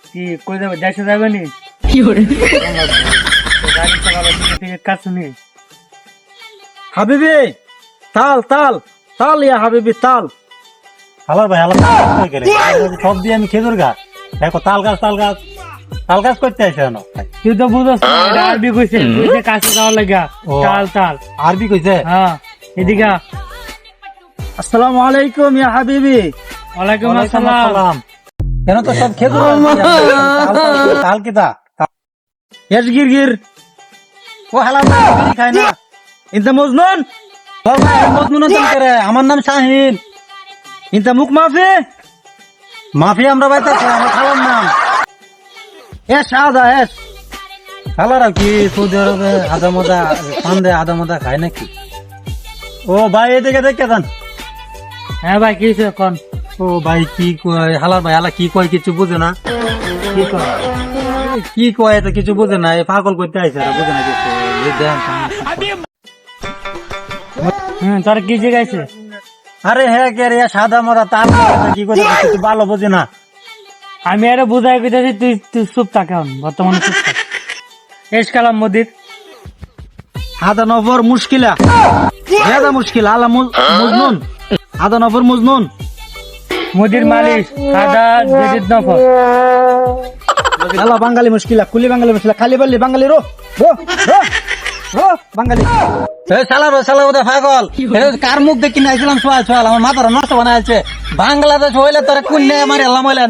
কি কই যাবে দেশে যাবে নি গাড়ি চালাবে টিকিট কাটছো নি হাবিবি তাল তাল তাল ইয়া হাবিবি তাল। হালার ভাই হালার সব দিয়ে আমি খেজুর গাছ দেখো তাল গাছ করতে আসে না তুই তো বুঝছ না, এটা আরবি কইছে কইছে কাছে যাওয়ার লাগা ও। তাল তাল আরবি কইছে হ্যাঁ এদিকে আ। আসসালামু আলাইকুম ইয়া হাবিবি। ওয়ালাইকুম ওয়ালাইকুম আসসালাম আসসালাম। কেন তো সব খেজুর গাছ তাল কিতা এস গির গির ও হালার ভাই বিড়ি খায় না ইনতা মজনুন ও ভাই মজনুন আছেন করে আমার নাম শাহিন ইনতা মুখ মাফি মাফি আমরা বাইতে আমার খালার নাম এস আদা এস। খালারা কি সৌদি আরবে আদা মদা পান্দে আদা মদা খায় নাকি ও ভাই এদিকে দেখে যান হ্যাঁ ভাই কি হইছে কোন ও ভাই কি কয় হালার ভাই হালা কি কয় কিছু বুঝে না কি কর কি কয় তো কিছু বুঝে না এই পাগল করতে আইছে আর বুঝে না কিছু এই দেন তোর কি জিগাইছে আরে হ্যাঁ কে রে সাদা মদা তাল কি করে কিছু ভালো বুঝে না আমি আরে বুঝাই কইতাছি তুই তুই চুপ থাক এখন বর্তমানে চুপ থাক এস কালাম মদির هذا نفر مشكلة هذا مشكلة على مجنون هذا نفر مجنون মদির মালিক সাদা জেদিদ নফর يلا بنغالي مشكلة كل بنغالي مشكلة خلي بالي بنغالي رو رو رو رو بنغالي এই শালা ওটা পাগল কার মুখ দেখি না আইছিলাম সোয়াল আমার মাথাটা নষ্ট বানাইছে বাংলাদেশ হইলে তোরা কোন আমার এলাম হইলে